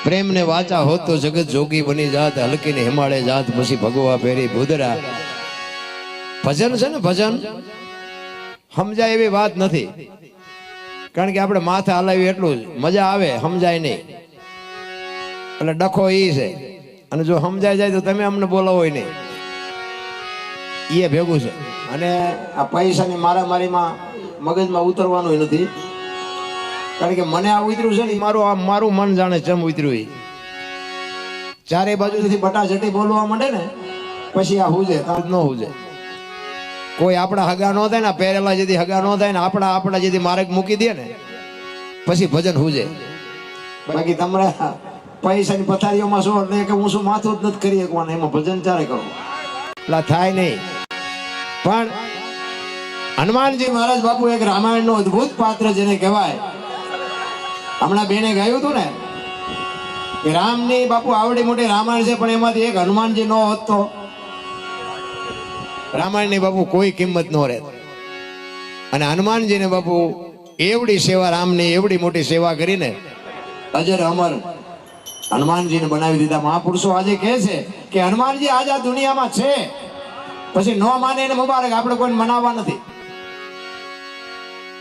પ્રેમ ને વાચા હોત તો જગત જોગી બની જાત, હલકી ને હિમાલય જાત, પછી ભગવા ફેરી ભૂદરા. ભજન છે ને ભજન સમજાય એવી વાત નથી, કારણ કે આપણે માથે હલાવી એટલું જ મજા આવે, સમજાય નહીં એટલે ડખો ઈ છે. અને જો સમજાય જાય તો તમે અમને બોલાવો નહીં, એ ભેગું છે. અને આ પૈસાની મારામારીમાં મગજમાં ઉતરવાનું નથી, કારણ કે મને આ ઉતર્યું છે ને મારું મન જાણે ચમ ઉતર્યું. ચારે બાજુથી બટાચટી બોલવા માંડે ને પછી આ હુજે ન હુજે. કોઈ આપણા હગા ન થાય ને, પહેરેલા જેથી હગા ન થાય ને, આપણા જેથી માર્ગ મૂકી દે ને પછી ભજન હુજે. બાકી તમારે પૈસાની પથારીઓમાં શું એટલે કે હું શું માથું જ નથી કરી શકવાનું, એમાં ભજન ચારે કરો એટલે થાય નહીં. પણ હનુમાનજી મહારાજ બાપુ એક રામાયણ નું અદભુત પાત્ર જેને કહેવાય. હમણાં બેને ગાયું હતું ને કે રામની બાપુ આવડી મોટી રામાયણ છે, પણ એમાંથી એક હનુમાનજી નો હોત તો રામાયણની બાપુ કોઈ કિંમત ન રહે. અને હનુમાનજીને બાપુ એવડી સેવા, રામની એવડી મોટી સેવા કરીને અજર અમર હનુમાનજીને બનાવી દીધા. મહાપુરુષો આજે કહે છે કે હનુમાનજી આજ આ દુનિયામાં છે, પછી ન માને એને મુબારક, આપણે કોઈને મનાવવા નથી.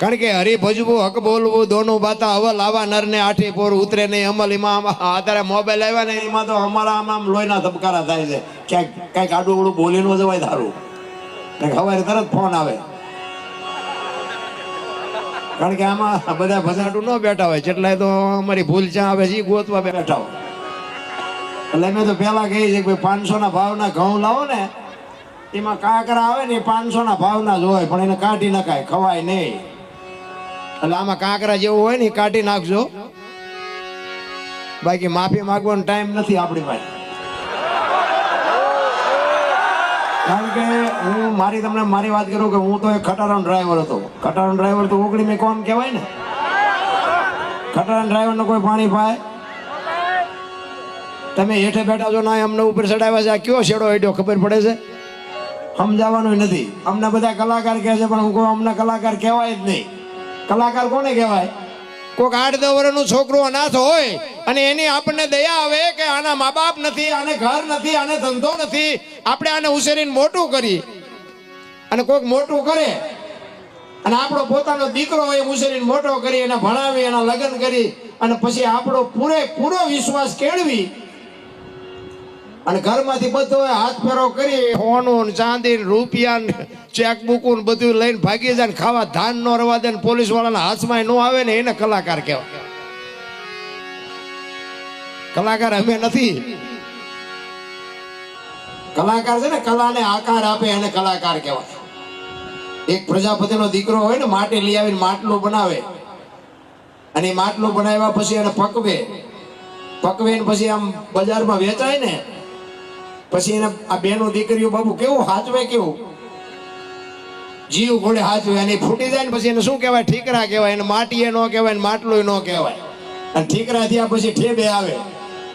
કારણ કે હરી ભજવું, હક બોલવું, દોનું બાતા અવલ આવા નર ને આઠી પોર ઉતરે નહીં અમલ. એમાં અત્યારે મોબાઈલ આવ્યા ને એમાં તો અમારા આમ લોહીના ધબકારા થાય છે. ક્યાંક કઈક આડું ઉડું બોલી ન જવાય ધારું, સવારે તરત ફોન આવે. કારણ કે આમાં બધા ભજાટું ન બેઠા હોય, જેટલા તો અમારી ભૂલ ક્યાં આવે છે ગોતવા બેઠા હોય. એટલે મેં તો પેલા કહી છે કે 500 ના ભાવના ઘઉં લાવો ને, એમાં કાકરા આવે ને 500 ના ભાવના જ હોય, પણ એને કાઢી નખાય, ખવાય નહીં. એટલે આમાં કાંકરા જેવું હોય ને કાઢી નાખજો, બાકી માફી માંગવાનો ટાઈમ નથી આપણી પાસે. કારણ કે હું મારી વાત કરું કે હું તો એક ખટારાનો ડ્રાઈવર હતો. ખટારાનો ડ્રાઈવર તો ઓગળી મેં કોમ કહેવાય ને. ખટારાનો ડ્રાઈવર નો કોઈ પાણી પાય. તમે હેઠે બેઠા છો ના, અમને ઉપર ચડાવ્યા છે, આ કયો શેડો હેડ્યો ખબર પડે છે? સમજાવવાનું નથી. અમને બધા કલાકાર કહે છે, પણ હું કહું અમને કલાકાર કહેવાય જ નહીં. કલાકાર કોને કહેવાય? કોઈક 8-10 વર્ષનું છોકરું અનાથ હોય અને એની આપણને દયા આવે કે આના મા બાપ નથી, આને ઘર નથી, આને ધંધો નથી, આપણે આને ઉછેરીને મોટું કરી. અને કોઈક મોટું કરે અને આપણો પોતાનો દીકરો હોય ઉછેરીને મોટો કરી, એને ભણાવી, એના લગ્ન કરી, અને પછી આપણો પૂરો વિશ્વાસ કેળવી અને ઘરમાંથી બધો હાથ ફેરો કરી સોનું, ચાંદી, રૂપિયા, ચેકબુક બધું લઈને ભાગી જાય, ખાવા ધાન નો રવા દે, પોલીસ વાળાના હાથમાં ન આવે ને, એને કલાકાર કહેવાય. કલાકાર અમે નથી. કલાકાર છે ને કલાને આકાર આપે, એને કલાકાર કહેવાય. એક પ્રજાપતિનો દીકરો હોય ને, માટી લઈ આવીને માટલું બનાવે, અને એ માટલું બનાવ્યા પછી એને પકવે ને પછી આમ બજારમાં વેચાય ને, પછી એને આ બેનો દીકરીઓ બાબુ કેવું હાચવે, કેવું જીવ ઘોડે હાચવે. અને ફૂટી જાય ને પછી એને શું કહેવાય? ઠીકરા કહેવાય. એને માટીએ ન કહેવાય, માટલું ન કહેવાય. અને ઠીકરા થયા પછી ઠેબે આવે,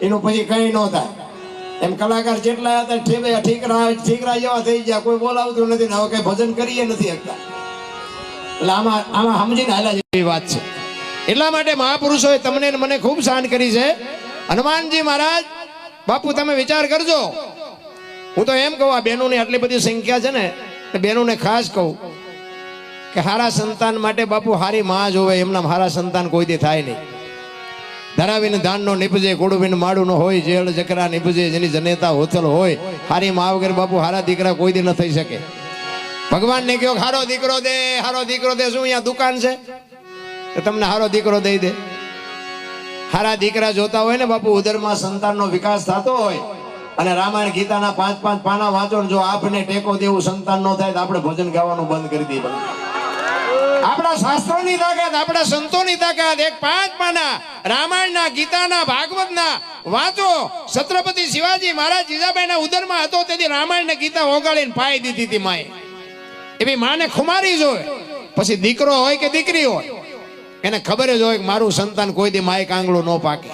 એનું પછી કઈ ન થાય. એમ કલાકાર જેટલા હતા ઠીકરા જેવા થઈ ગયા, કોઈ બોલાવતું નથી ને હવે કઈ ભજન કરીએ નથી શકતા. એટલે આમાં સમજીને હાલા જેવી વાત છે. એટલા માટે મહાપુરુષોએ તમને મને ખૂબ શાન કરી છે. હનુમાનજી મહારાજ બાપુ તમે વિચાર કરજો. હું તો એમ કહું, આ બહેનોની આટલી બધી સંખ્યા છે ને, બહેનોને ખાસ કહું કે હારા સંતાન માટે બાપુ હારી માં જ હોય, એમના હારા સંતાન કોઈ દી થાય નહીં. ધરાવીને ધાન નો નીપજે, કોડુબીને માડું નો હોય, જેળ જકરા નીપજે, જેની જનેતા હોથલ હોય. હારી માં વગર બાપુ હારા દીકરા કોઈ દી ન થઈ શકે. ભગવાન ને કહો હારો દીકરો દે, હારો દીકરો દે. શું અહીંયા દુકાન છે કે તમને હારો દીકરો દઈ દે? હારા દીકરા જોતા હોય ને બાપુ, ઉદરમાં સંતાનનો વિકાસ થતો હોય, અને રામાયણ ગીતાના 5-5 પાના વાંચો, જો આપને ટેકો દેવું સંતાન નો થાય તો આપણે ભજન ગાવાનું બંધ કરી દઈએ. આપણા શાસ્ત્રોની તાકાત, આપણા સંતોની તાકાત. એક 5 પાના રામાયણના, ગીતાના, ભાગવતના વાંચો. છત્રપતિ શિવાજી મહારાજ જીજાબાઈના ઉદરમાં હતો તેથી રામાયણ ને ગીતા ઓગાળીને પાઈ દીધી હતી માએ. એવી માને ખુમારી જોય. પછી દીકરો હોય કે દીકરી હોય, એને ખબર જ હોય કે મારું સંતાન કોઈ દી માય કાંગળું ન પાકે.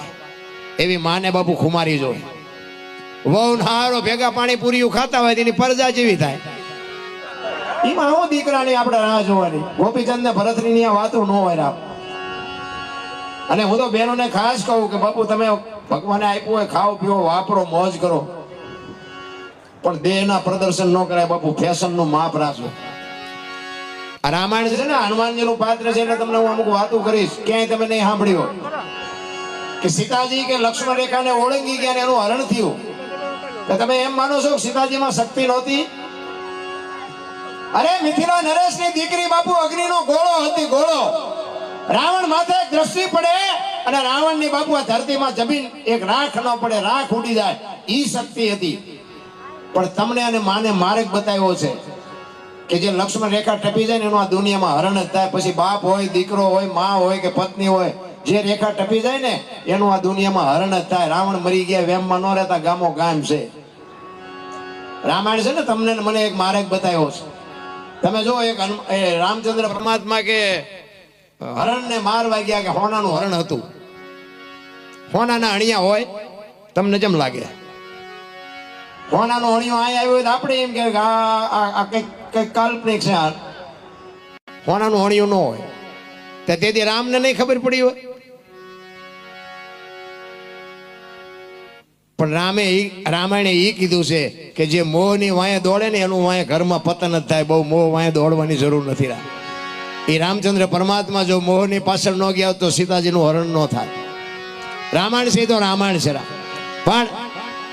એવી માને બાપુ ખુમારી જોય. વહુ હારો ભેગા પાણી પૂરીયું ખાતા હોય તેની પરજા જેવી થાય. એમાં હું દીકરાની આપણે રાહ જોવાની. ગોપીચંદ ને ભરતની વાતો ન હોય. અને હું તો બહેનોને ખાસ કહું કે બાપુ તમે ભગવાને આપ્યું હોય ખાઓ પીવો વાપરો મોજ કરો, પણ દેહના પ્રદર્શન ન કરાય બાપુ. ફેશનનું માપ રાખો. આ રામાયણ છે ને હનુમાનજીનું પાત્ર છે એટલે તમને હું અમુક વાતો કરીશ, ક્યાંય તમે નહીં સાંભળી હોય કે સીતાજી કે લક્ષ્મણ રેખાને ઓળંગી ગયા ને એનું હરણ થયું. તો તમે એમ માનો છો કે સીતાજીમાં શક્તિ નહોતી? અરે મિથિલા નરેશની દીકરી બાપુ અગ્નિનો ગોળો હતી, ગોળો. રાવણ માથે એક દ્રષ્ટિ પડે અને રાવણની બાપુ આ ધરતીમાં જમીન એક રાખ ન પડે, રાખ ઉડી જાય, ઈ શક્તિ હતી. પણ તમને અને માને માર્ગ બતાવ્યો છે કે જે લક્ષ્મણ રેખા ટપી જાય ને એનું આ દુનિયામાં હરણ જ થાય. પછી બાપ હોય, દીકરો હોય, માં હોય કે પત્ની હોય, જે રેખા ટપી જાય ને એનું આ દુનિયામાં હરણ જ થાય. રાવણ મરી ગયા વેમમાં ન રહેતા ગામો ગામ છે. રામાયણ છે ને તમને મને એક માર્ગ બતાવ્યો છે. તમે જો એક રામચંદ્ર પરમાત્મા કે હરણને મારવા ગયા કે હોનાનું હરણ હતું. હોનાના અણિયા હોય તમને જેમ લાગે? હોનાનો અણિયો અહીં આવ્યો હોય તો આપણે એમ કે આ કઈક કાલ્પનિક છે. હોનાનું અણિયું ન હોય તો તેથી રામને નહીં ખબર પડી હોય. પણ રામાયણે એ કીધું છે કે જે મોહની વાંહે દોડે ને એનું વાંહે ઘરમાં પતન જ થાય. બહુ મોહ વાંહે દોડવાની જરૂર નથી. એ રામચંદ્ર પરમાત્મા જો મોહની પાછળ ન ગયા તો સીતાજીનું હરણ ન થાય. રામાયણ છે તો રામાયણ છે. પણ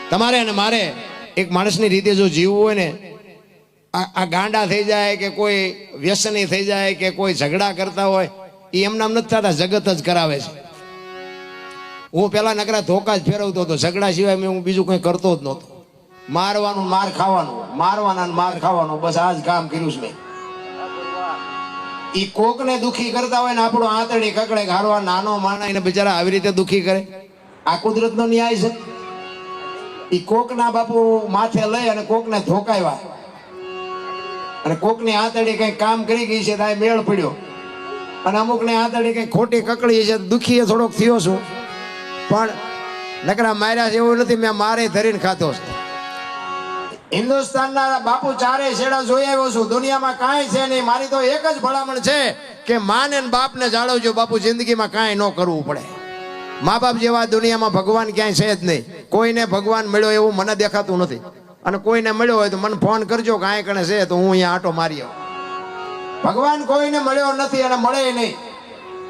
તમારે અને મારે એક માણસની રીતે જો જીવવું હોય ને, આ ગાંડા થઈ જાય કે કોઈ વ્યસની થઈ જાય કે કોઈ ઝઘડા કરતા હોય, એ એમના નથી થતા, જગત જ કરાવે છે. હું પેલા નકરા ધોકા જ ફેરવતો હતો, ઝઘડા સિવાય હું બીજું કંઈ કરતો જ નહોતો. મારવાનું માર ખાવાનું, મારવાના માર ખાવાનું, બસ આ જ કામ કર્યું છે મેં. ઈ કોકને દુખી કરતા હોય ને આપણો આંતરડી કકડે ઘારવા નાનો માણા એને બિચારા આવી રીતે દુખી કરે. આ કુદરતનો ન્યાય છે. ઈ કોકના બાપુ માથે લઈ અને કોકને ધોકાવ્યા અને કોકની આંતરડી કઈ કામ કરી ગઈ છે તો મેળ પડ્યો અને અમુકને આંતરડી કઈ ખોટી કકડી છે, દુખી થોડોક થયો છું, પણ નકરા માર્યા છે એવું નથી. મેં મારે ધરીને ખાતો છે. હિન્દુસ્તાનના બાપુ ચારે છેડા જોઈ આવ્યો છું. દુનિયામાં કાંઈ છે નહીં. મારી તો એક જ ભલામણ છે કે માને ને બાપને જાળવજો બાપુ. જિંદગીમાં કાંઈ ન કરવું પડે. મા બાપ જેવા દુનિયામાં ભગવાન ક્યાંય છે જ નહીં. કોઈને ભગવાન મળ્યો એવું મને દેખાતું નથી. અને કોઈને મળ્યો હોય તો મને ફોન કરજો કે આય કણે છે તો હું અહીંયા આટો મારી આવું. ભગવાન કોઈને મળ્યો નથી અને મળે નહીં.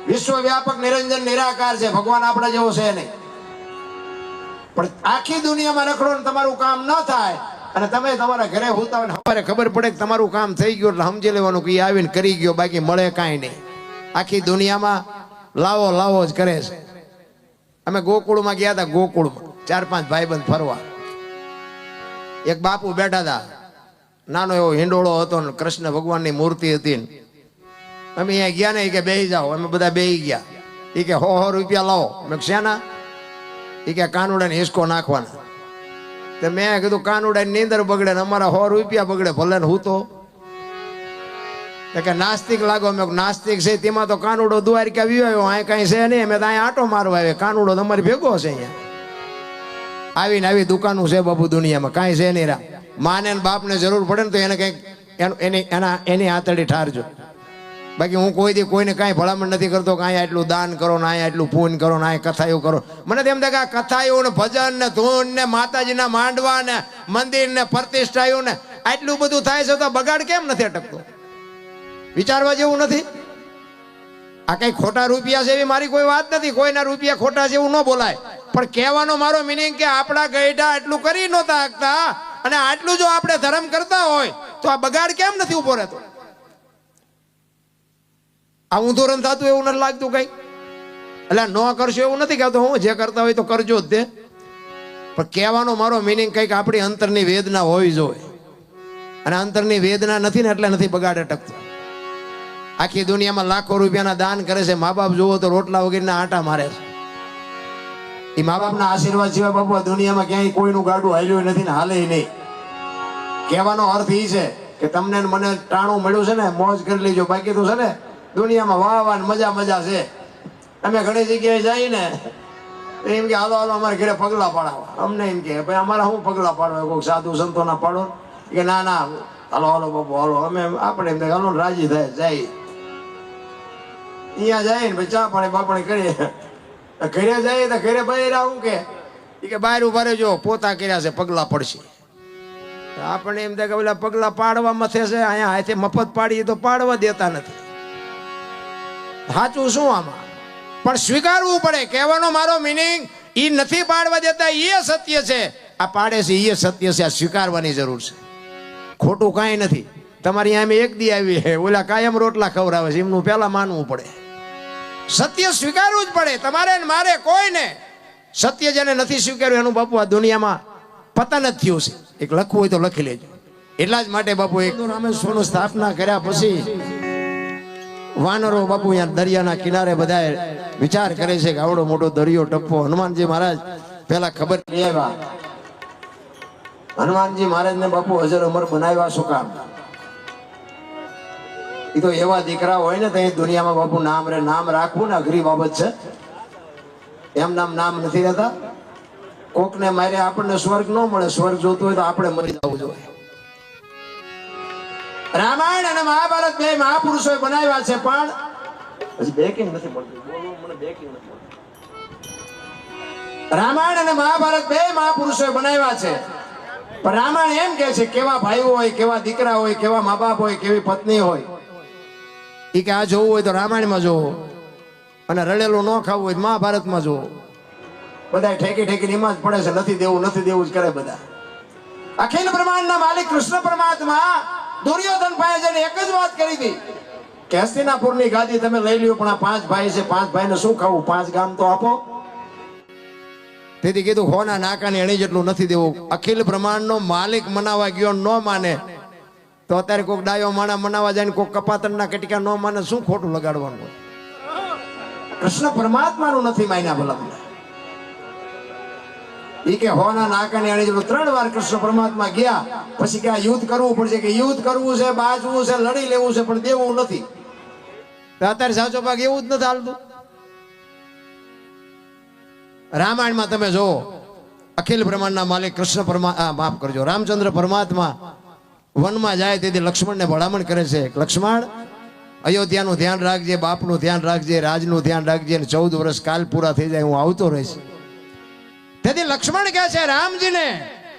વિશ્વવ્યાપક નિરંજન નિરાકાર છે. ભગવાન આપણા જેવો છે નહીં. પણ આખી દુનિયામાં રખડો ને તમારું કામ ન થાય અને તમે તમારા ઘરે હોતા હોય તમારે ખબર પડે કે તમારું કામ થઈ ગયું એટલે સમજી લેવાનું કે આવીને કરી ગયો, બાકી મળે કાંઈ નહીં. આખી દુનિયામાં લાવો લાવો જ કરે છે. અમે ગોકુળમાં ગયા હતા. ગોકુળમાં 4-5 ભાઈબંધ ફરવા. એક બાપુ બેઠા હતા, નાનો એવો હિંડોળો હતો ને કૃષ્ણ ભગવાનની મૂર્તિ હતી. અમે અહીંયા ગયા ને કે બેસી જાઓ. અમે બધા બેસી ગયા. એ કે 100 રૂપિયા લાવો. મેં શેના? એ કે કાનુડાને હિસકો નાખવાના. તો મેં કીધું કાનુડાની નીંદર બગડે ને અમારા 100 રૂપિયા બગડે, ભલે ને હું તો કે નાસ્તિક લાગો. મેં નાસ્તિક છે તેમાં તો કાનુડો દ્વારિકા આવ્યો, અહીં કઈ છે નહીં. અમે તો અહીંયા આટો મારવા આવે. કાનુડો તમારી ભેગો છે અહીંયા. આવીને આવી દુકાનો છે બાપુ દુનિયામાં, કાંઈ છે નહીં. માને ને બાપને જરૂર પડે ને તો એને કંઈક એની આંતરડી ઠારજો. બાકી હું કોઈ દી કોઈને કાંઈ ભલામણ નથી કરતો કે અહીંયા એટલું દાન કરો ને અહીંયા એટલું પૂન કરો ને અહીંયા કથાઓ કરો. મને તેમ થાય કે આ કથાઓ ને ભજન ને ધૂન ને માતાજીના માંડવા ને મંદિર ને પ્રતિષ્ઠાઓ ને આટલું બધું થાય છે તો બગાડ કેમ નથી અટકતો? વિચારવા જેવું નથી. આ કઈ ખોટા રૂપિયા છે એવી મારી કોઈ વાત નથી. કોઈના રૂપિયા ખોટા છે એવું ન બોલાય. પણ કહેવાનો મારો મિનિંગ કે આપણા ગઈઢા એટલું કરી નહોતા શકતા અને આટલું જો આપણે ધર્મ કરતા હોય તો આ બગાડ કેમ નથી ઉભો રહેતો? આ ઊંધું રન થતું એવું નથી લાગતું કઈ? એટલે ન કરશો એવું નથી કહેતો હું. જે કરતા હોય તો કરજો જ તે. પણ કહેવાનો મારો મિનિંગ કંઈક આપણી અંતરની વેદના હોવી જોઈએ. અને અંતરની વેદના નથી ને એટલે નથી બગાડ અટકતો. આખી દુનિયામાં લાખો રૂપિયાના દાન કરે છે. મા બાપ જુઓ તો રોટલા વગેરેના આટા મારે છે. એ મા બાપના આશીર્વાદ સિવાય બાપુ આ દુનિયામાં ક્યાંય કોઈનું ગાડું હાલ્યું નથી ને હાલે નહીં. કહેવાનો અર્થ એ છે કે તમને મને ટાણું મળ્યું છે ને મોજ કરી લેજો. બાકી તો છે ને દુનિયામાં વાહ વાહ મજા મજા છે. અમે ઘણી જગ્યાએ જઈએ ને એમ કે હાલો હાલો અમારે ઘરે પગલા પાડવા. અમને એમ કે ભાઈ અમારા શું પગલા પાડવા? કોઈ સાધુ સંતોના પાડો કે ના ના હાલો હાલો બાપુ હાલો. અમે આપણે એમ હાલો રાજી થાય જાય. અહીંયા જાય ને ચા પાણી બાપણી કરીએ. ઘરે જાય તો ઘરે ભાઈ આવું કે એ કે બહાર ઉભા રહેજો, પોતા કર્યા છે, પગલા પડશે. આપણે એમ થાય કે પેલા પગલા પાડવા મથે છે, અહીંયા હાથે મફત પાડીએ તો પાડવા દેતા નથી. સાચું શું આમાં? પણ સ્વીકારવું પડે. કહેવાનો મારો મિનિંગ એ નથી પાડવા દેતા એ સત્ય છે, આ પાડે છે એ સત્ય છે. આ સ્વીકારવાની જરૂર છે, ખોટું કાંઈ નથી. તમારી આમ એક દી આવી છે, ઓલા કાયમ રોટલા ખવડાવે છે, એમનું પહેલા માનવું પડે. સત્ય સ્વીકારવું જ પડે, તમારે ને મારે કોઈને. સત્ય જેને નથી સ્વીકાર્યું એનું બાપુ આ દુનિયામાં પતન જ થયું છે. એક લખવું હોય તો લખી લેજો. એટલા જ માટે બાપુ એક રામેશ્વરનું સ્થાપના કર્યા પછી વાનરો બાપુ અહીંયા દરિયાના કિનારે બધા વિચાર કરે છે કે આવડો મોટો દરિયો ટપ્પો. હનુમાનજી મહારાજ પેલા ખબર લઈ આવ્યા. હનુમાનજી મહારાજ ને બાપુ અજર અમર બનાવ્યા શું કામ? એ તો એવા દીકરા હોય ને તો એ દુનિયામાં બાપુ નામ રાખવું ને અઘરી બાબત છે. એમ નામ નથી રહેતા. કોકને મારે આપણને સ્વર્ગ ન મળે. સ્વર્ગ જોતું હોય તો આપણે મરી જવું જોઈએ. રામાયણ અને મહાભારત બે મહાપુરુષોએ બનાવ્યા છે, પણ હજી બેકિંગ નથી મળતું. બોલો મને બેકિંગ નથી મળતું. રામાયણ અને મહાભારત બે મહાપુરુષોએ બનાવ્યા છે, પણ રામાયણ એમ કે છે કેવા ભાઈઓ હોય, કેવા દીકરા હોય, કેવા મા બાપ હોય, કેવી પત્ની હોય. એ કે આ જોવું હોય તો રામાયણમાં જોવો, અને રડેલું ન ખાવું હોય તો મહાભારતમાં જોવો. બધા ઠેકી એમાં જ પડે છે. નથી દેવું જ કરે બધા. અખિલ બ્રહ્માંડના માલિક કૃષ્ણ પરમાત્મા દુર્યોધન પાસે જઈને એક જ વાત કરી હતી કે હસ્તિનાપુરની ગાદી તમે લઈ લ્યો, પણ આ 5 ભાઈ છે, 5 ભાઈને શું ખાવું? 5 ગામ તો આપો. તેથી કીધું હોના નાકાની અણી જેટલું નથી દેવું. અખિલ બ્રહ્માંડનો માલિક મનાવા ગયો ન માને તો અત્યારે કોઈક ડાયો માણા મનાવા જાય ને કોઈક કપાતરના કટિકા ન માને, શું ખોટું લગાડવાનું? કૃષ્ણ પરમાત્માનું નથી માન્યા ભલા. એ કે હોના નાકાની અણી જેટલું 3 વાર કૃષ્ણ પરમાત્મા ગયા પછી કે આ યુદ્ધ કરવું પડશે, કે યુદ્ધ કરવું છે, બાજવું છે, લડી લેવું છે, પણ દેવું નથી. અત્યારે સાચો ભાગ એવું જ નથી હાલતું. રામાયણમાં તમે જો અખિલ બ્રહ્માંડના માલિક કૃષ્ણ માફ કરજો રામચંદ્ર પરમાત્મા વનમાં જાય તેથી લક્ષ્મણને ભલામણ કરે છે, લક્ષ્મણ અયોધ્યાનું ધ્યાન રાખજે, બાપનું ધ્યાન રાખજે, રાજનું ધ્યાન રાખજે, 14 વર્ષ કાલ પૂરા થઈ જાય હું આવતો રહીશ. તેથી લક્ષ્મણ કહે છે રામજીને,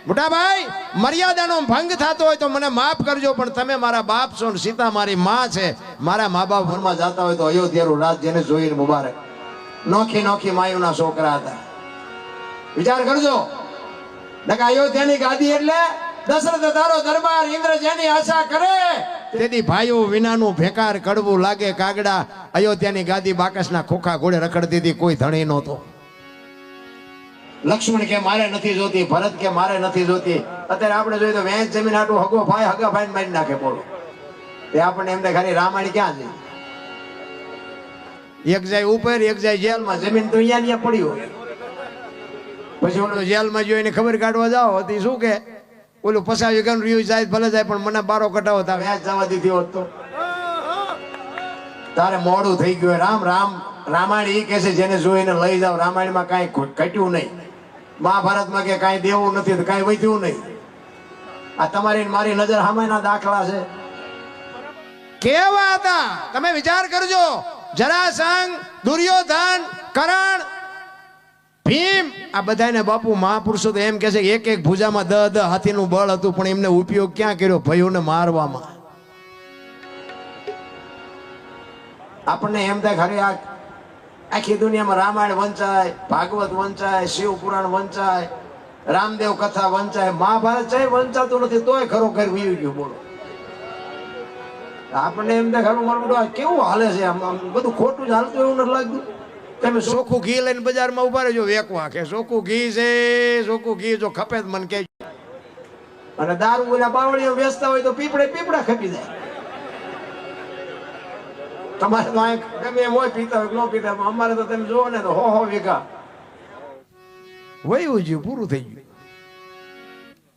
મોટા ભાઈ મર્યાદાનો ભંગ થતો હોય તો મને માફ કરજો, પણ તમે મારા બાપ છો, સીતા મારી માં છે, મારા મા બાપ વનમાં જતા હોય તો અયોધ્યાનું રાજ જેને જોઈને મુબારક. નોખી માયુના છોકરા હતા. વિચાર કરજો. અયોધ્યાની ગાદી એટલે દશરથ તારો દરબાર, ઇન્દ્ર જેની આશા કરે. તેથી ભાઈઓ વિનાનું ભેકાર કડવું લાગે કાગડા. અયોધ્યાની ગાદી બાકસના ખોખા ઘોડે રખડતી હતી, કોઈ ધણી નહોતો. લક્ષ્મણ કે મારે નથી જોતી, ભરત કે મારે નથી જોતી. અત્યારે આપણે જોઈએ તો વેચ જમીન આટલું હગા ભાઈ મારી નાખે. બોલો એ આપણને એમ થાય ખાલી રામાયણ ક્યાં છે? એક જાય ઉપર, એક જાય જેલમાં. જમીન તો અહીંયા પડી હોય. પછી ઓલો જેલમાં જોઈને ખબર કાઢવા જાઓ હતી શું કે ઓલું 50 વીઘાનું રહ્યું જાય ભલે જાય, પણ મને બારો કટાવો તા વ્યાજ જવા દીધી હોત તો તારે મોડું થઈ ગયું. રામાયણ એ કે છે જેને જોઈને લઈ જાવ. રામાયણમાં કાંઈ ઘટ્યું નહીં, મહાભારતમાં કે કાંઈ દેવું નથી તો કાંઈ વધ્યું નહીં. આ તમારી મારી નજર સામેના દાખલા છે. કેવા હતા તમે વિચાર કરજો. જરાસંઘ, દુર્યોધન, કર્ણ, ભીમ, આ બધાને બાપુ મહાપુરુષો તો એમ કે છે એક ભુજામાં 10 હાથીનું બળ હતું, પણ એમને ઉપયોગ ક્યાં કર્યો? ભયોને મારવામાં. આપણને એમ થાય ખરી આખી દુનિયામાં રામાયણ વંચાય, ભાગવત વંચાય, શિવ પુરાણ વંચાય, રામદેવ કથા વંચાય, મહાભારત છે વંચાતું નથી, તોય ખરોખર વીવી ગયું. બોલો આપણને એમ થાય ખરું મારું કેવું હાલે છે, આમ બધું ખોટું જ હાલતું એવું નથી લાગતું. તમે ચોખ્ખું ઘી લઈને બજારમાં ઉભા રહેજો વેકવા કે ચોખ્ખું ઘી છે, ચોખ્ખું ઘી જો ખપે જ મને કહેજો. અને દારૂ ઓલા બાવળીઓ વેચતા હોય તો પીપળા ખપી જાય. તમારે તો ગમે એમ હોય પીતા હોય ન પીતા, અમારે તો તમે જોવો ને તો હો વીઘા વયું ગયું, પૂરું થઈ ગયું.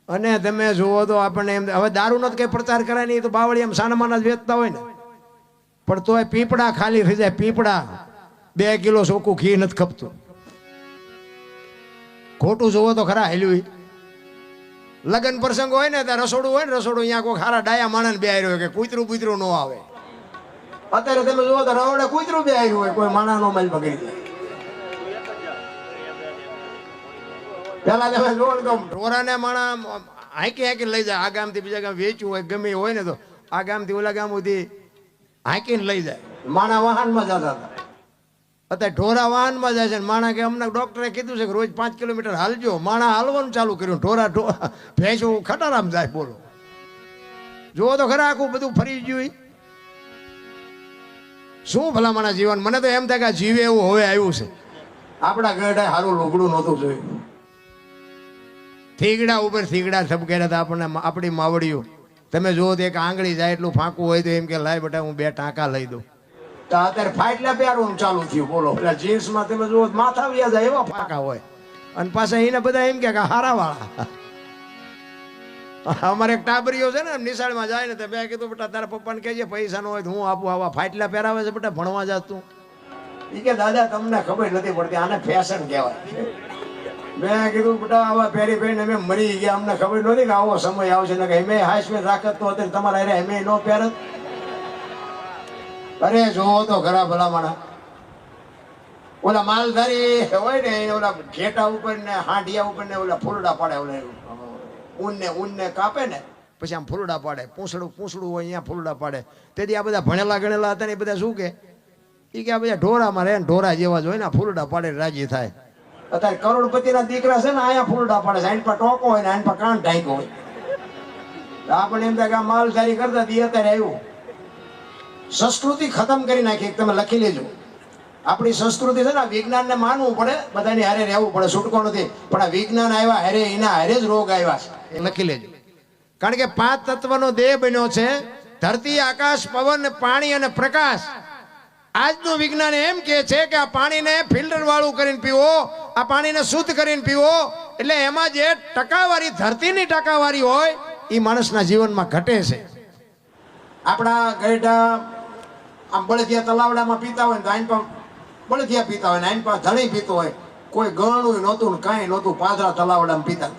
અને તમે જુઓ તો આપણને એમ હવે દારૂ નો કઈ પ્રચાર કરાય નહીં, તો બાવળી એમ સાનામાના જ વેચતા હોય ને, પણ તોય પીપળા ખાલી થઈ જાય. પીપળા 2 કિલો ચોખ્ખું ઘી નથી ખપતું. ખોટું જોવો તો ખરા હેલ્યું. લગ્ન પ્રસંગ હોય ને ત્યાં રસોડું હોય ને, રસોડું અહીંયા કોઈ ખારા ડાયા માણસ બે આવ્યો કે કૂતરું ન આવે. અત્યારે તમે જોવો તો રવડે કૂતરું બે આવ્યું હોય, કોઈ માણા નો માલ પકડી જાય. પેલા તમે જોવો ને તો ઢોરાને માણા હાંકી હાંકી લઈ જાય. આ ગામથી બીજા ગામ વેચ્યું હોય ગમે હોય ને તો આ ગામથી ઓલા ગામ સુધી હાંકીને લઈ જાય. માણા વાહનમાં જતા હતા, અત્યારે ઢોરા વાહનમાં જાય છે. માણા કે અમને ડોક્ટરે કીધું છે કે રોજ 5 કિલોમીટર હાલજો. માણા હાલવાનું ચાલુ કર્યું, ઢોરા ભેંસું ખટારામ જાય. બોલો, જુઓ તો ખરા આખું બધું ફરી ગયું. શું ભલામણા જીવન. મને તો એમ થાય કે જીવે એવું હવે આવ્યું છે. આપણા ગઢે સારું લુગડું નહોતું જોયું. થીગડા ઉપર થીગડા ઠપકેરા હતા આપણને. આપણી માવડીઓ તમે જુઓ તો એક આંગળી જાય એટલું ફાંકું હોય તો એમ કે લાય બેટા હું 2 ટાંકા લઈ દઉં. તો અત્યારે ફાટલા પહેરવાનું ચાલુ થયું. બોલો, એટલે જીન્સમાં તમે જુઓ માથા વ્યા જાય એવા ફાંકા હોય. અને પાછા એને બધા એમ કે હારા વાળા. અમારે એક ટાબરીઓ છે ને નિશાળમાં જાય ને તો મેં કીધું બેટા તારા પપ્પાને કહેજે પૈસા ન હોય તો હું આપું. આવા ફાટલા પહેરાવે છે બેટા ભણવા જાત તું. એ કે દાદા તમને ખબર નથી પડતી, આને ફેશન કહેવાય. મેં કીધું બેટા આવા પહેરી પહેરીને અમે મરી ગયા, અમને ખબર નહોતી કે આવો સમય આવશે ને કે એમે હાઈસ્પીડ રાખત તો અત્યારે તમારા અરે એમે ન પહેરત. અરે જોવો તો ખરા ભલામણા. ઓલા માલધારી હોય ને ઓલા ઘેટા ઉપર ને હાંડિયા ઉપર ને ઓલા ફૂલડા પાડે, ઓલા ઊનને કાપે ને પછી આમ ફૂલડા પાડે. પૂંછડું હોય અહીંયા ફૂલડા પાડે. તેથી આ બધા ભણેલા ગણેલા હતા ને એ બધા શું કે એ કે આ બધા ઢોરામાં રહે ને ઢોરા જેવા જ હોય ને ફૂલડા પાડે રાજી થાય. અત્યારે કરોડપતિના દીકરા છે ને અહીંયા ફૂલડા પાડે છે. આઈન પર ટોકો હોય ને આઈન પર કાન ઢાંક્યો હોય. આપણે એમ થાય કે આ માલધારી કરતા હતી અત્યારે આવ્યું. સંસ્કૃતિ ખતમ કરી નાખી. તમે લખી લેજો, આપણી સંસ્કૃતિ છે ને વિજ્ઞાનને માનવું પડે, બધાની હારે રહેવું પડે, છૂટકો નથી. પણ આ વિજ્ઞાન આવ્યા હારે એના હારે જ રોગ આવ્યા છે. એ લખી લેજો. કારણ કે 5 તત્વનો દેહ બન્યો છે. ધરતી, આકાશ, પવન, પાણી અને પ્રકાશ. આજનું વિજ્ઞાન એમ કે છે કે આ પાણીને ફિલ્ટર વાળું કરીને પીવો, આ પાણીને શુદ્ધ કરીને પીવો. એટલે એમાં જે ટકાવારી, ધરતીની ટકાવારી હોય એ માણસના જીવનમાં ઘટે છે. આપણા ગઈઢા આમ બળદિયા તલાવડામાં પીતા હોય ને તો આઈન પર બળદિયા પીતા હોય ને આઈન પર ધણી પીતો હોય. કોઈ ગણું નહોતું ને કાંઈ નહોતું, પાદરા તલાવડામાં પીતા.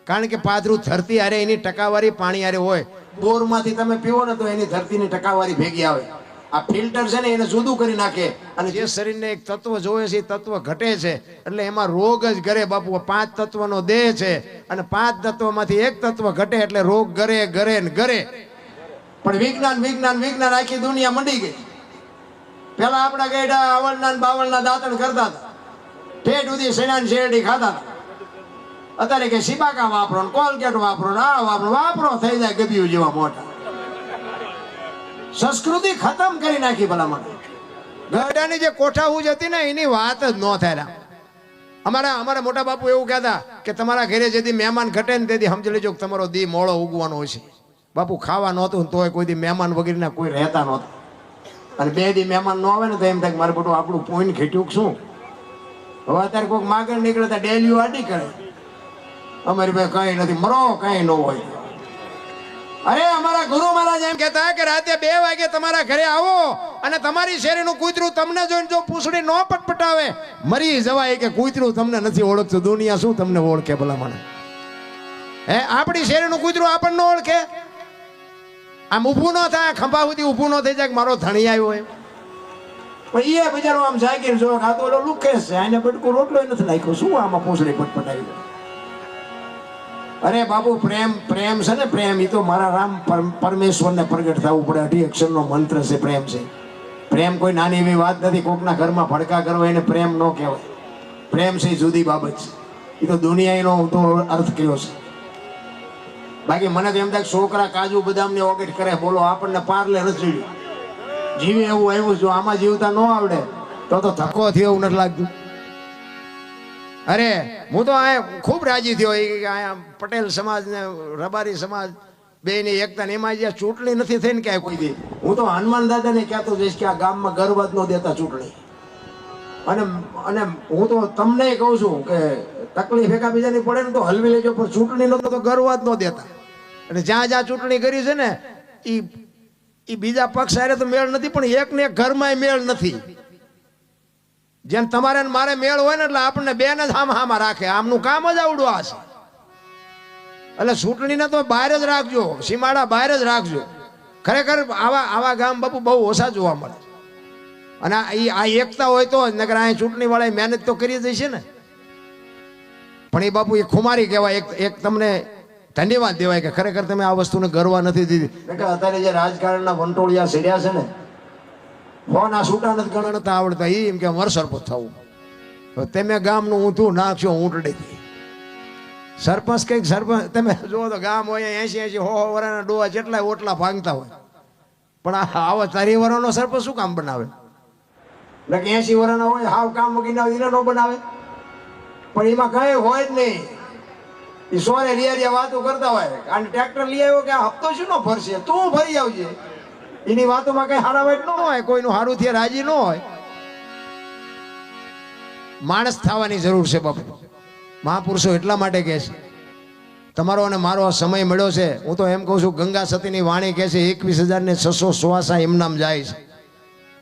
કારણ કે પાદરું ધરતી હારે એની ટકાવારી પાણી હારે હોય. બોરમાંથી તમે પીવો ને તો એની ધરતીની ટકાવારી ભેગી આવે. આ ફિલ્ટર છે ને એને જુદું કરી નાખે. અને જે શરીરને એક તત્વ જોવે છે એ તત્વ ઘટે છે. એટલે એમાં રોગ જ ઘરે બાપુ. 5 તત્વનો દેહ છે અને 5 તત્વમાંથી એક તત્વ ઘટે એટલે રોગ ઘરે ઘરે ને ઘરે. પણ વિજ્ઞાન આખી દુનિયા મંડી ગઈ. પેલા આપણા ગઈઢા આવળના બાવળના દાંતણ કરતા હતા, ઠેઠ સુધી સેનાન શેરડી ખાતા હતા. અત્યારે કે સિબાકા વાપરો ને કોલગેટ વાપરો ને આ વાપરો થઈ જાય ગબિયું જેવા મોટા. સંસ્કૃતિ ખતમ કરી નાખી ભલામણ. ગઢાની જે કોઠાહૂજ હતી ને એની વાત જ ન થાય. અમારા મોટા બાપુ એવું કહેતા કે તમારા ઘરે જેથી મહેમાન ઘટે ને તેથી સમજી લેજો કે તમારો દી મોડો ઉગવાનો હોય છે. બાપુ ખાવા નહોતું તોય કોઈ દી મહેમાન વગેરેના કોઈ રહેતા નહોતા. અને 2 દી મહેમાન ન આવે ને તો એમ થાય કે મારે બધું આપણું પોઈન્ટ ખેટ્યું શું. હવે અત્યારે કોઈક માગણ નીકળે તો ડેલીઓ આડી કરે. અમારી ભાઈ કઈ નથી, મરો કઈ ન હોય. અરે અમારા ગુરુ મહારાજ એમ કહેતા કે રાતે 2 વાગે તમારા ઘરે આવો અને તમારી શેરીનું કૂતરું તમને જોઈને જો પૂંછડી ન પટપટાવે મરી જવાય. કે કૂતરું તમને નથી ઓળખતું, દુનિયા શું તમને ઓળખે ભલામણ. આપણી શેરીનું કૂતરું આપણને ઓળખે. આમ ઊભું ન થાય, ખંભા સુધી ઊભું ન થઈ જાય મારો ધણી આવ્યો એમ. પણ એ બિચારો આમ જાગીર જો આ તો ઓલો લુકેશ છે, આને બટકું રોટલો નથી નાખ્યો, શું આમાં પૂંછડી પટપટાવી. અરે બાબુ પ્રેમ છે ને પ્રેમ. એ તો મારા રામ પરમેશ્વરને પ્રગટ થવું પડે. 8 અક્ષરનો મંત્ર છે પ્રેમ છે. પ્રેમ કોઈ નાની એવી વાત નથી. કોકના ઘરમાં ભડકા કરવા એને પ્રેમ ન કહેવાય. પ્રેમ છે જુદી બાબત છે. એ તો દુનિયાનો તો અર્થ કયો છે. બાકી મને તો એમ થાય છોકરા કાજુ બદામને ઓગેટ કરે. બોલો, આપણને પાર્લે નથી જીવે એવું આવ્યું. જો આમાં જીવતા ન આવડે તો ધક્કો થયો એવું નથી લાગતું. અરે હું તો આ ખૂબ રાજી થયો. અહીંયા પટેલ સમાજ ને રબારી સમાજ બેની એકતા ને એમાં જ્યાં ચૂંટણી નથી થઈ ને ક્યાંય કોઈ દી. હું તો હનુમાન દાદાને કહેતો જઈશ કે આ ગામમાં ગર્વ જ ન દેતા ચૂંટણી. અને હું તો તમને કહું છું કે તકલીફ એકાબીજાની પડે ને તો હલવી લેજો, પણ ચૂંટણીનો તો ગર્વ જ ન દેતા. અને જ્યાં ચૂંટણી કરી છે ને એ બીજા પક્ષ હારે તો મેળ નથી, પણ એક ને એક ઘરમાં મેળ નથી. જેમ તમારે મારે મેળ હોય ને એટલે આપણને બેને જ હામાં રાખે. આમનું કામ જ આવડું આ છે. એટલે ચૂંટણીને તો બહાર જ રાખજો, સીમાડા બહાર જ રાખજો. ખરેખર આવા ગામ બાપુ બહુ ઓછા જોવા મળે. અને આ એકતા હોય તો જ, નકર અહીં ચૂંટણી વાળા મહેનત તો કરી જ છે ને. પણ એ બાપુ એ ખુમારી કહેવાય. એક તમને ધન્યવાદ દેવાય કે ખરેખર તમે આ વસ્તુને ગરવા નથી દીધી. અત્યારે જે રાજકારણના વંટોળિયા સેડ્યા છે ને, ફોન આ છૂટા નથી ગણા નતા આવડતા, એમ કે અમારે સરપંચ થવું. તમે ગામનું ઊંધું નાખશો ઊંટડેથી. સરપંચ કંઈક સરપંચ તમે જુઓ તો ગામ હોય 80 વર્ષના ડોવા જેટલા ઓટલા ભાંગતા હોય, પણ આવા 40 વર્ષનો સરપંચ શું કામ બનાવે? એટલે કે 80 વર્ષના હોય હાવ કામ મૂકીને ન બનાવે. પણ એમાં કઈ હોય જ નહીં. એ સોરે રિયારિયા વાતો કરતા હોય, અને ટ્રેક્ટર લઈ આવ્યો કે હપ્તો શું ન ભરશે, તું ભરી આવજે. એની વાતોમાં કઈ હારાવાટ ન હોય, કોઈનું હારું થી રાજી ન હોય. માણસ થવાની જરૂર છે બાપુ. મહાપુરુષો એટલા માટે કહે છે, તમારો અને મારો આ સમય મળ્યો છે. હું તો એમ કહું છું, ગંગા સતીની વાણી કહે છે 21,600 શ્વાસા એમ નામ જાય છે.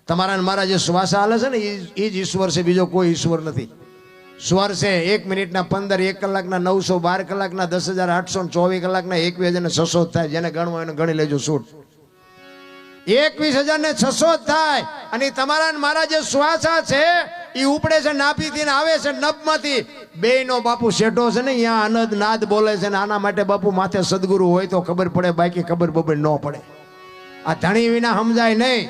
તમારા અને મારા જે શ્વાસા હાલે છે ને એ જ ઈશ્વર છે, બીજો કોઈ ઈશ્વર નથી. સ્વર છે 1 મિનિટના 15, 1 કલાકના 900, 12 કલાકના 10,824, કલાકના 21,600 થાય. જેને ગણવા એને ગણી લેજો. છૂટ 21,600 થાય. અને તમારા અને મારા જે શ્વાસા છે એ ઉપડે છે નાભીથી ને આવે છે નભમાંથી. બેયનો બાપુ શેઠો છે ને, અહીંયા અનદ નાદ બોલે છે ને. આના માટે બાપુ માથે સદગુરુ હોય તો ખબર પડે, બાકી ખબર બબર ન પડે. આ ધણી વિના સમજાય નહીં.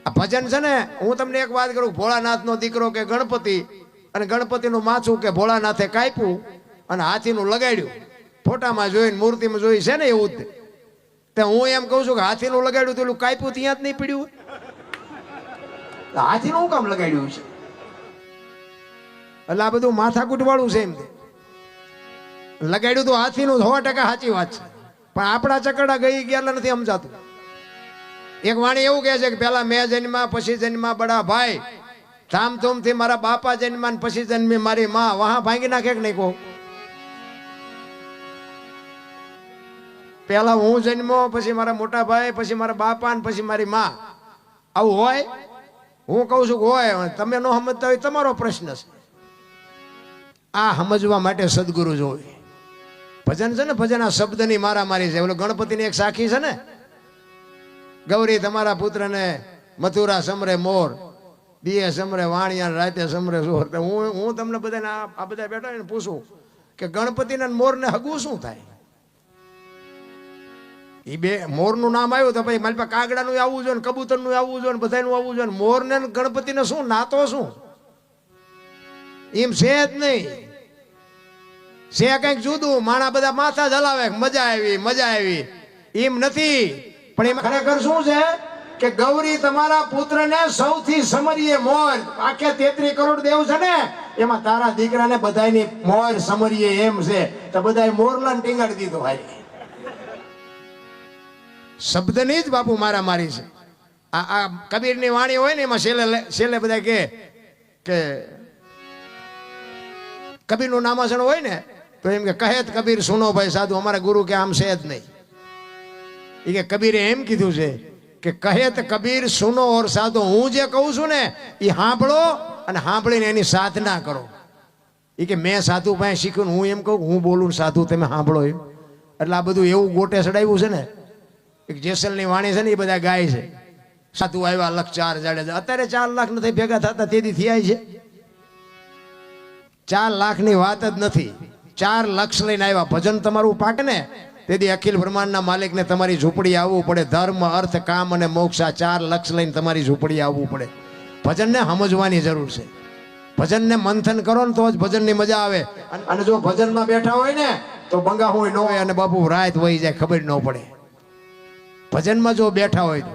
આ ભજન છે ને, હું તમને એક વાત કરું, ભોળાનાથનો દીકરો કે ગણપતિ, અને ગણપતિનું માથું કે ભોળાનાથે કાપ્યું અને હાથીનું લગાડ્યું. ફોટામાં જોઈને મૂર્તિમાં જોઈ છે ને એવું જ. તે હું એમ કહું છું કે હાથીનું લગાડ્યું તો એલું કાપ્યું ત્યાં જ નહીં પીડ્યું. હાથીનું શું કામ લગાડ્યું છે? એટલે આ બધું માથાકૂટ વાળું છે. એમ લગાડ્યું તો હાથીનું 100% સાચી વાત છે, પણ આપણા ચકડા ગઈ ગયા નથી સમજાતું. એક વાણી એવું કહે છે કે પેલા મેં જન્મા, પછી જન્મા બડા ભાઈ, ધામધૂમ થી મારા બાપા જન્મા ને પછી જન્મી મારી માં. વહા ભાંગી નાખે કે નહીં કહો? પેલા હું જન્મો, પછી મારા મોટા ભાઈ, પછી મારા બાપા ને પછી મારી માં. આવું હોય? હું કહું છું કે હોય. તમે ન સમજતા હોય તમારો પ્રશ્ન છે. આ સમજવા માટે સદગુરુ જોવે. ભજન છે ને, ભજન આ શબ્દની મારામારી છે. ઓલો ગણપતિની એક સાખી છે ને, ગૌરી તમારા પુત્રને મથુરા સમરે મોર, દિયે સમરે વાણિયા, રાતે સમરે સોર. હું તમને બધાને આ બધા બેઠા ને પૂછું કે ગણપતિને મોરને હગવું શું થાય? એ બે મોરનું નામ આવ્યું તો પછી મારી પાસે કાગડાનું આવવું જોઈએ, કબૂતરનું આવવું જોઈએ, બધાનું આવવું જોઈએ. મોરને ગણપતિને શું નાતો શું? એમ છે જ નહીં. છે કંઈક જુદું. માણા બધા માથા જ હલાવે, મજા આવી મજા આવી, એમ નથી. પણ એમાં ખરેખર શું છે કે ગૌરી તમારા પુત્રને સૌથી સમરીએ મોર. આખે 33 કરોડ દેવ છે ને, એમાં તારા દીકરાને બધાની મોર સમરીએ એમ છે. તો બધાય મોરલાને ટીંગાડી દીધો. ભાઈ શબ્દની જ બાપુ મારામારી છે. આ કબીરની વાણી હોય ને, એમાં છેલ્લે બધા કે કબીરનું નામાસણ હોય ને, તો એમ કે કહેત કબીર સુનો ભાઈ સાધુ. અમારા ગુરુ કે આમ છે જ નહીં. એ કે કબીરે એમ કીધું છે કે કહેત કબીર સુનો ઓર સાધુ. હું જે કહું છું ને એ સાંભળો, અને સાંભળીને એની સાધના કરો. એ કે મેં સાધુ પાસે શીખ્યું, હું એમ કહું હું બોલું સાધુ તમે સાંભળો એમ. એટલે આ બધું એવું ગોટે ચડાવ્યું છે ને. એક જેસલની વાણી છે ને, એ બધા ગાય છે. સાધુ આવ્યા 1,04,000 જાડેજા. અત્યારે 4 લાખ નથી ભેગા થતા, તેથી થયા છે. 4 લાખની વાત જ નથી. 4 લક્ષ લઈને આવ્યા. ભજન તમારું પાકે ને તેથી અખિલ બ્રહ્માંડના માલિકને તમારી ઝૂંપડી આવવું પડે. ધર્મ, અર્થ, કામ અને મોક્ષ, આ 4 લક્ષ લઈને તમારી ઝૂંપડી આવવું પડે. ભજનને સમજવાની જરૂર છે. ભજનને મંથન કરો ને તો જ ભજનની મજા આવે. અને જો ભજનમાં બેઠા હોય ને તો બંગા હોય ન હોય, અને બાપુ રાત વહી જાય ખબર ન પડે. ભજનમાં જો બેઠા હોય તો